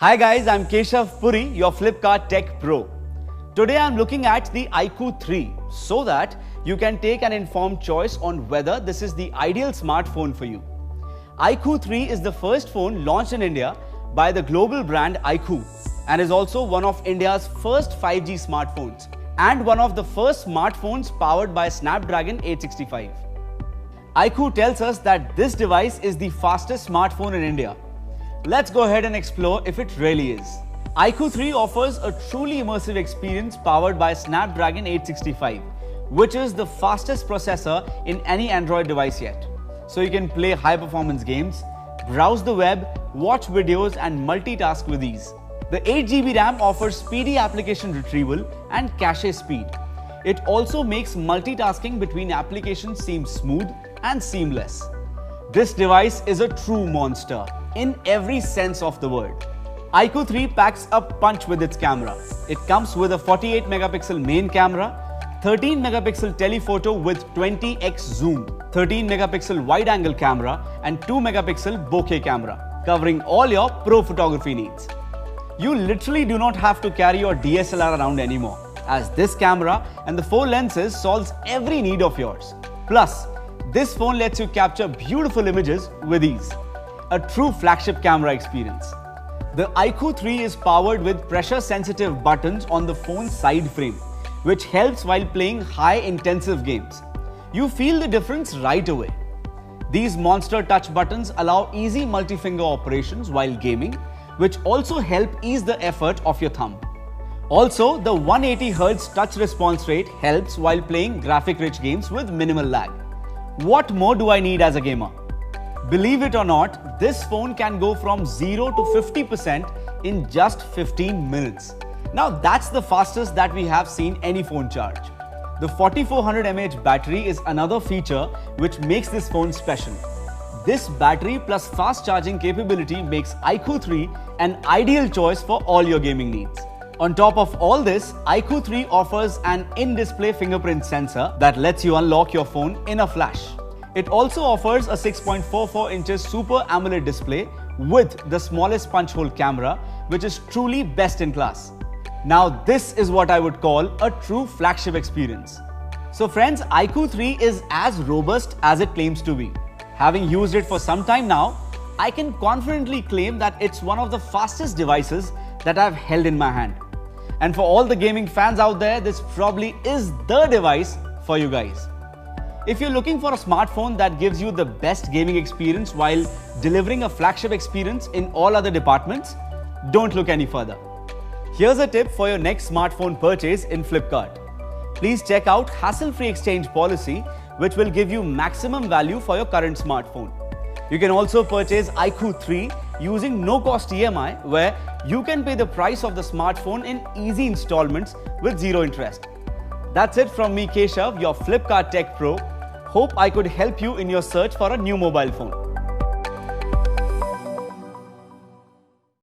Hi guys, I'm Keshav Puri, your Flipkart Tech Pro. Today I'm looking at the iQOO 3 so that you can take an informed choice on whether this is the ideal smartphone for you. iQOO 3 is the first phone launched in India by the global brand iQOO and is also one of India's first 5G smartphones and one of the first smartphones powered by Snapdragon 865. iQOO tells us that this device is the fastest smartphone in India. Let's go ahead and explore if it really is. iQOO 3 offers a truly immersive experience powered by Snapdragon 865, which is the fastest processor in any Android device yet. So you can play high-performance games, browse the web, watch videos and multitask with ease. The 8GB RAM offers speedy application retrieval and cache speed. It also makes multitasking between applications seem smooth and seamless. This device is a true monster in every sense of the word. iQOO 3 packs a punch with its camera. It comes with a 48 megapixel main camera, 13 megapixel telephoto with 20x zoom, 13 megapixel wide angle camera and 2 megapixel bokeh camera, covering all your pro photography needs. You literally do not have to carry your DSLR around anymore, as this camera and the 4 lenses solves every need of yours. Plus, this phone lets you capture beautiful images with ease. A true flagship camera experience. The iQOO 3 is powered with pressure-sensitive buttons on the phone's side frame, which helps while playing high-intensive games. You feel the difference right away. These monster touch buttons allow easy multi-finger operations while gaming, which also help ease the effort of your thumb. Also, the 180Hz touch response rate helps while playing graphic-rich games with minimal lag. What more do I need as a gamer? Believe it or not, this phone can go from 0 to 50% in just 15 minutes. Now that's the fastest that we have seen any phone charge. The 4400 mAh battery is another feature which makes this phone special. This battery plus fast charging capability makes iQOO 3 an ideal choice for all your gaming needs. On top of all this, iQOO 3 offers an in-display fingerprint sensor that lets you unlock your phone in a flash. It also offers a 6.44 inches Super AMOLED display with the smallest punch hole camera, which is truly best in class. Now this is what I would call a true flagship experience. So friends, iQOO 3 is as robust as it claims to be. Having used it for some time now, I can confidently claim that it's one of the fastest devices that I've held in my hand. And for all the gaming fans out there, this probably is the device for you guys. If you're looking for a smartphone that gives you the best gaming experience while delivering a flagship experience in all other departments, don't look any further. Here's a tip for your next smartphone purchase in Flipkart. Please check out hassle-free exchange policy, which will give you maximum value for your current smartphone. You can also purchase iQOO 3 using no-cost EMI, where you can pay the price of the smartphone in easy installments with zero interest. That's it from me, Keshav, your Flipkart Tech Pro. Hope I could help you in your search for a new mobile phone.